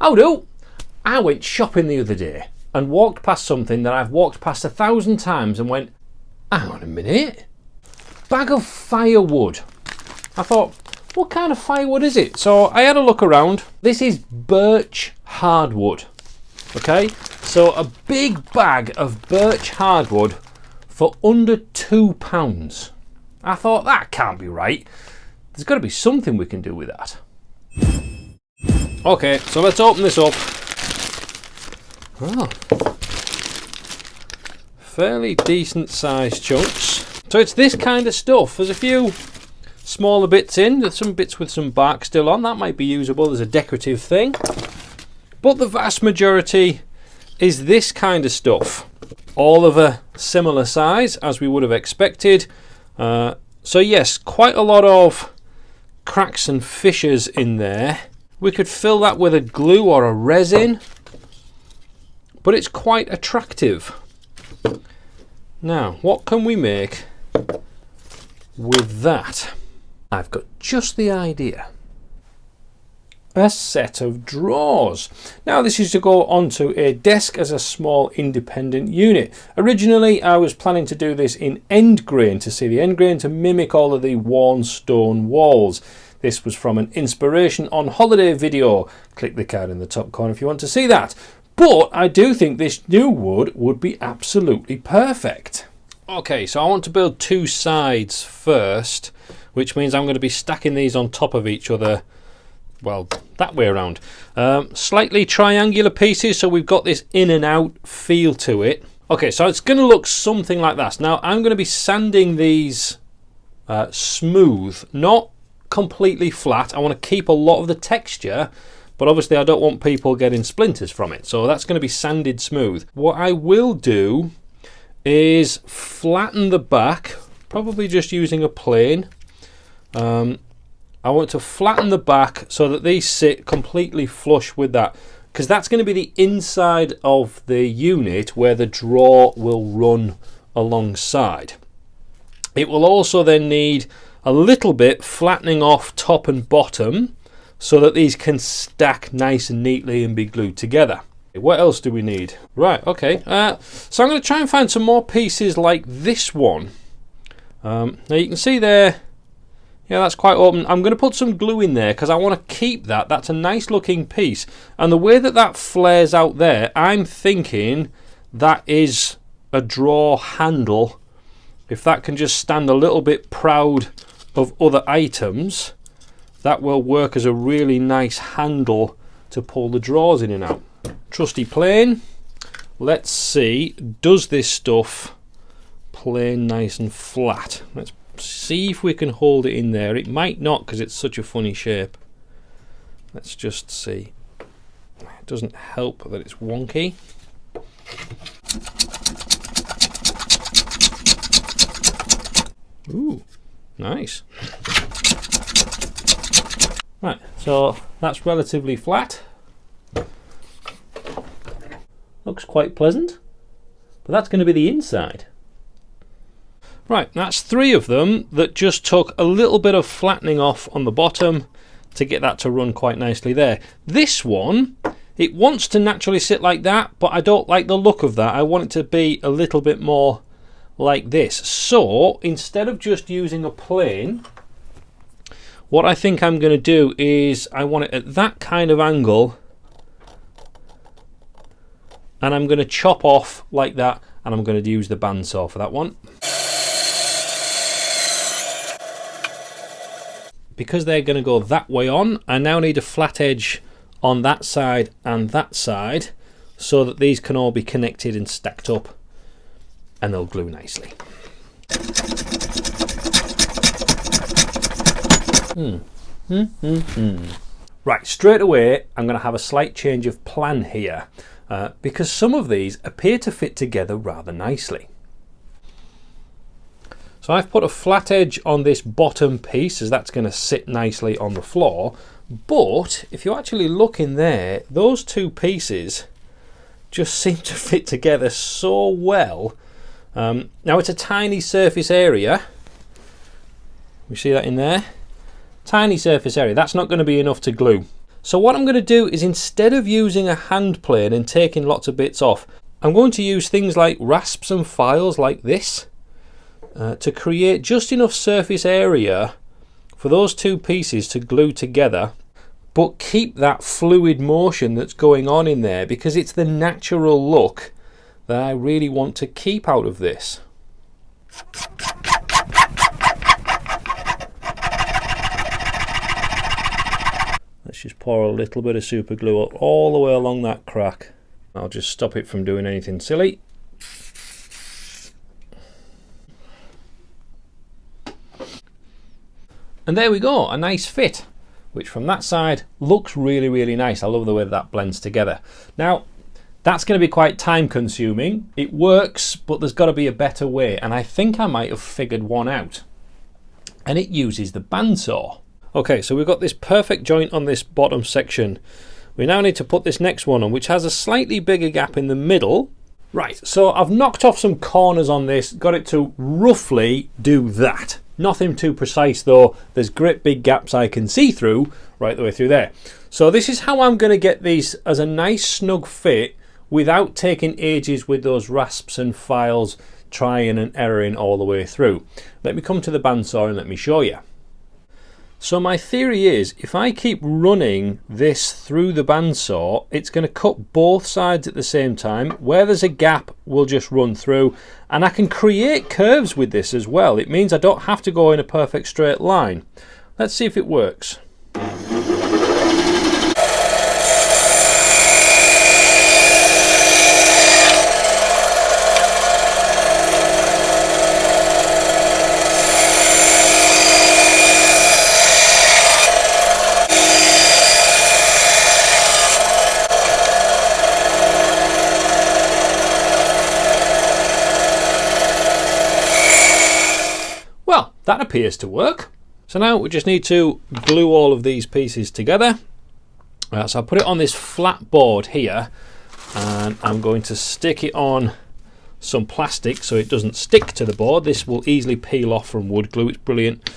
How do? I went shopping the other day and walked past something that I've walked past 1,000 times and went, hang on a minute, bag of firewood. I thought, what kind of firewood is it? So I had a look around. This is birch hardwood. Okay, so a big bag of birch hardwood for under £2. I thought, that can't be right. There's got to be something we can do with that. Okay, so let's open this up. Oh, fairly decent sized chunks. So it's this kind of stuff. There's a few smaller bits in. There's some bits with some bark still on. That might be usable as a decorative thing. But the vast majority is this kind of stuff. All of a similar size as we would have expected. So yes, quite a lot of cracks and fissures in there. We could fill that with a glue or a resin, but it's quite attractive. Now, what can we make with that? I've got just the idea. A set of drawers. Now this is to go onto a desk as a small independent unit. Originally I was planning to do this in end grain, to see the end grain to mimic all of the worn stone walls. This was from an inspiration on holiday video. Click the card in the top corner if you want to see that. But I do think this new wood would be absolutely perfect. Okay, so I want to build two sides first, which means I'm going to be stacking these on top of each other. Well, that way around. Slightly triangular pieces, so we've got this in and out feel to it. Okay, so it's going to look something like that. Now, I'm going to be sanding these smooth, not completely flat. I want to keep a lot of the texture, but obviously I don't want people getting splinters from it. So that's going to be sanded smooth. What I will do is flatten the back, probably just using a plane. I want to flatten the back so that these sit completely flush with that, because that's going to be the inside of the unit where the drawer will run alongside. It will also then need a little bit flattening off top and bottom so that these can stack nice and neatly and be glued together. What else do we need? Right, okay. So I'm going to try and find some more pieces like this one. Now you can see there, yeah, that's quite open. I'm going to put some glue in there because I want to keep that. That's a nice looking piece. And the way that that flares out there, I'm thinking that is a drawer handle. If that can just stand a little bit proud of other items, that will work as a really nice handle to pull the drawers in and out. Trusty plane. Let's see, does this stuff plane nice and flat? Let's see if we can hold it in there. It might not because it's such a funny shape. Let's just see. It doesn't help that it's wonky. Ooh, nice. Right, so that's relatively flat. Looks quite pleasant, but that's going to be the inside. Right, that's 3 of them that just took a little bit of flattening off on the bottom to get that to run quite nicely there. This one, it wants to naturally sit like that, but I don't like the look of that. I want it to be a little bit more like this. So instead of just using a plane, what I think I'm going to do is I want it at that kind of angle, and I'm going to chop off like that, and I'm going to use the bandsaw for that one. Because they're going to go that way on, I now need a flat edge on that side and that side so that these can all be connected and stacked up, and they'll glue nicely. Right, straight away I'm going to have a slight change of plan here because some of these appear to fit together rather nicely. So I've put a flat edge on this bottom piece as that's going to sit nicely on the floor, but if you actually look in there, those 2 pieces just seem to fit together so well. Now it's a tiny surface area. You see that in there? Tiny surface area. That's not going to be enough to glue. So what I'm going to do is, instead of using a hand plane and taking lots of bits off, I'm going to use things like rasps and files like this to create just enough surface area for those two pieces to glue together, but keep that fluid motion that's going on in there, because it's the natural look that I really want to keep out of this. Let's just pour a little bit of super glue all the way along that crack. I'll just stop it from doing anything silly. And there we go, a nice fit, which from that side looks really, really nice. I love the way that blends together. Now, that's going to be quite time consuming. It works, but there's got to be a better way, and I think I might have figured one out. And it uses the bandsaw. Okay, so we've got this perfect joint on this bottom section. We now need to put this next one on, which has a slightly bigger gap in the middle. Right, so I've knocked off some corners on this, got it to roughly do that. Nothing too precise though. There's great big gaps I can see through right the way through there. So this is how I'm going to get these as a nice snug fit without taking ages with those rasps and files, trying and erroring all the way through. Let me come to the bandsaw and let me show you. So my theory is, if I keep running this through the bandsaw, it's going to cut both sides at the same time. Where there's a gap, we'll just run through. And I can create curves with this as well. It means I don't have to go in a perfect straight line. Let's see if it works. Well, that appears to work. So now we just need to glue all of these pieces together. So I'll put it on this flat board here, and I'm going to stick it on some plastic so it doesn't stick to the board. This will easily peel off from wood glue. It's brilliant.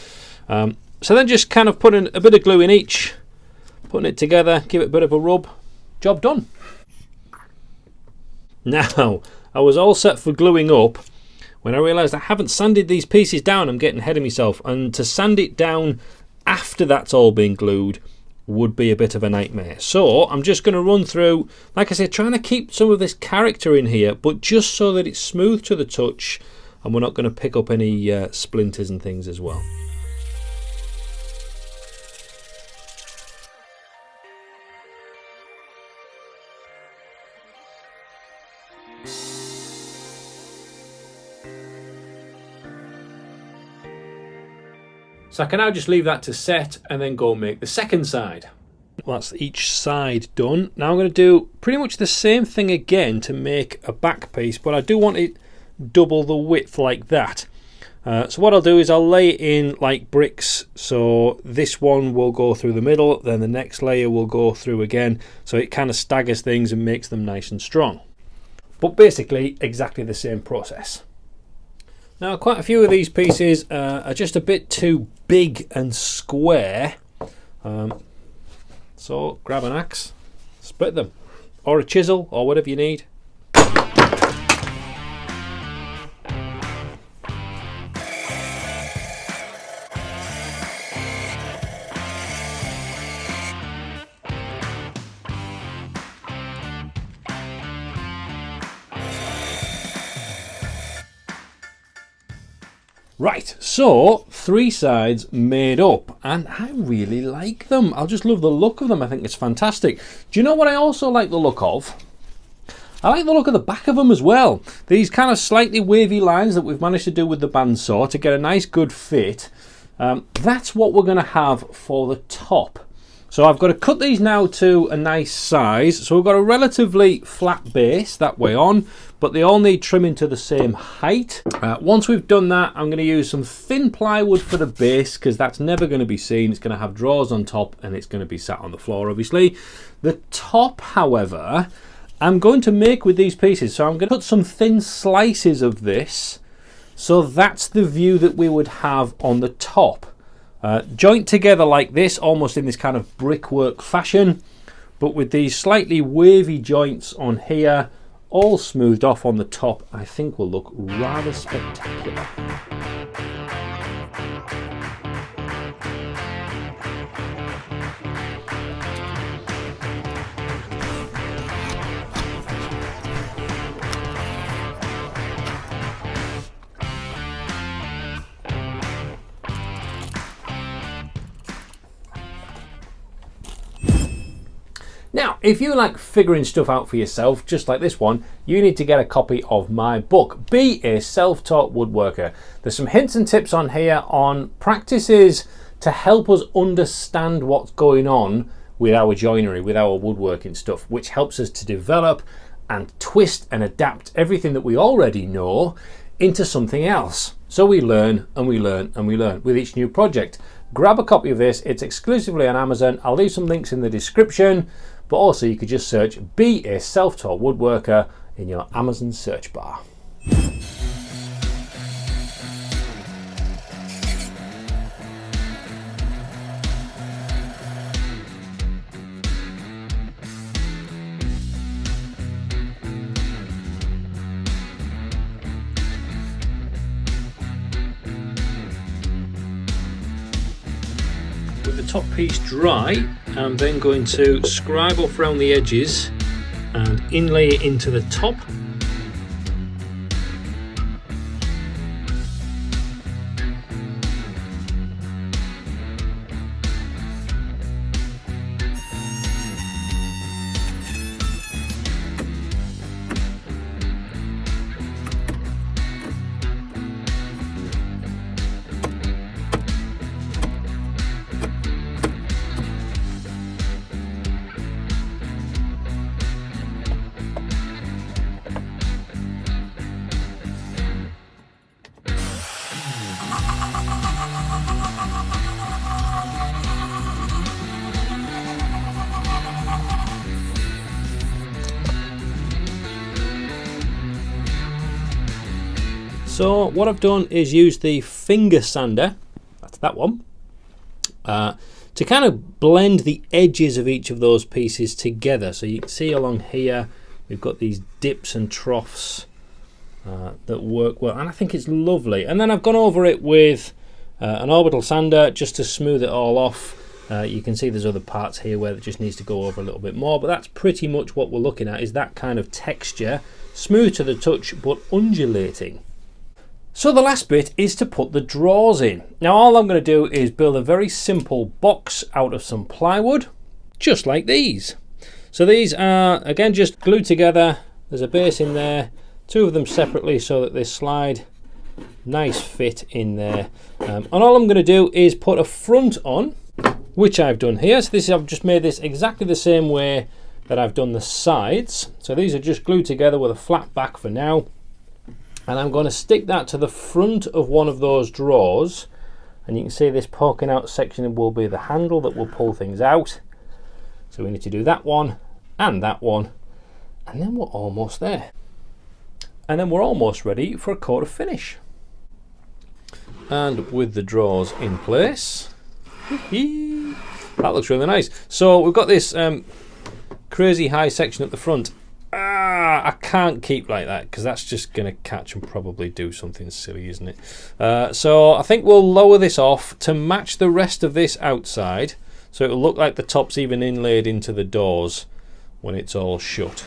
So then just kind of putting a bit of glue in each, putting it together, give it a bit of a rub. Job done. Now, I was all set for gluing up when I realised I haven't sanded these pieces down. I'm getting ahead of myself, and to sand it down after that's all been glued would be a bit of a nightmare. So I'm just going to run through, like I said, trying to keep some of this character in here, but just so that it's smooth to the touch and we're not going to pick up any splinters and things as well. So I can now just leave that to set and then go make the second side. Well, that's each side done. Now I'm going to do pretty much the same thing again to make a back piece, but I do want it double the width like that. So what I'll do is I'll lay it in like bricks. So this one will go through the middle, then the next layer will go through again. So it kind of staggers things and makes them nice and strong. But basically exactly the same process. Now, quite a few of these pieces are just a bit too big and square. So grab an axe, split them, or a chisel, or whatever you need. Right, so 3 sides made up, and I really like them. I just love the look of them. I think it's fantastic. Do you know what I also like the look of? I like the look of the back of them as well. These kind of slightly wavy lines that we've managed to do with the bandsaw to get a nice good fit. That's what we're going to have for the top. So I've got to cut these now to a nice size. So we've got a relatively flat base that way on, but they all need trimming to the same height. Once we've done that, I'm going to use some thin plywood for the base, because that's never going to be seen. It's going to have drawers on top and it's going to be sat on the floor, obviously. The top, however, I'm going to make with these pieces. So I'm going to put some thin slices of this. So that's the view that we would have on the top. Joint together like this, almost in this kind of brickwork fashion, but with these slightly wavy joints on here, all smoothed off on the top, I think will look rather spectacular. Now, if you like figuring stuff out for yourself, just like this one, you need to get a copy of my book, Be a Self-Taught Woodworker. There's some hints and tips on here on practices to help us understand what's going on with our joinery, with our woodworking stuff, which helps us to develop and twist and adapt everything that we already know into something else. So we learn and we learn and we learn with each new project. Grab a copy of this. It's exclusively on Amazon. I'll leave some links in the description. But also you could just search Be a Self-Taught Woodworker in your Amazon search bar. With the top piece dry, I'm then going to scribe off around the edges and inlay it into the top. So what I've done is use the finger sander, that's that one, to kind of blend the edges of each of those pieces together. So you can see along here we've got these dips and troughs that work well, and I think it's lovely. And then I've gone over it with an orbital sander just to smooth it all off. You can see there's other parts here where it just needs to go over a little bit more, but that's pretty much what we're looking at, is that kind of texture, smooth to the touch but undulating. So the last bit is to put the drawers in. Now all I'm going to do is build a very simple box out of some plywood, just like these. So these are, again, just glued together. There's a base in there, two of them separately so that they slide nice fit in there. And all I'm going to do is put a front on, which I've done here. So this, I've just made this exactly the same way that I've done the sides. So these are just glued together with a flat back for now. And I'm going to stick that to the front of one of those drawers, and you can see this poking out section will be the handle that will pull things out. So we need to do that one, and then we're almost there. And then we're almost ready for a coat of finish. And with the drawers in place, that looks really nice. So we've got this crazy high section at the front. I can't keep like that because that's just going to catch and probably do something silly, isn't it? So I think we'll lower this off to match the rest of this outside, so it'll look like the top's even inlaid into the doors when it's all shut.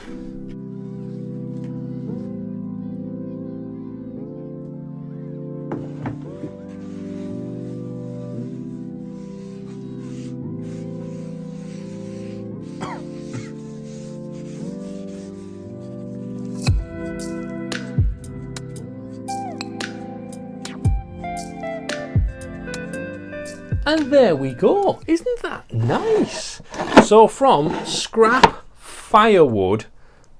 And there we go. Isn't that nice? So from scrap firewood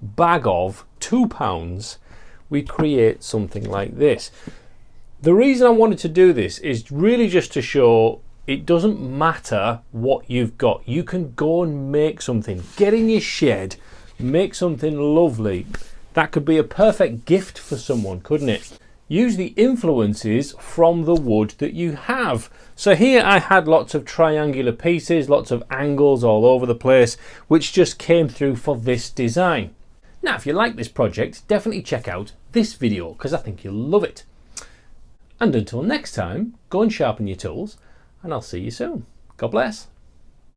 bag of £2, we create something like this. The reason I wanted to do this is really just to show it doesn't matter what you've got. You can go and make something. Get in your shed, make something lovely. That could be a perfect gift for someone, couldn't it? use the influences from the wood that you have. So here I had lots of triangular pieces, lots of angles all over the place, which just came through for this design. Now, if you like this project, definitely check out this video because I think you'll love it. And until next time, go and sharpen your tools, and I'll see you soon. God bless.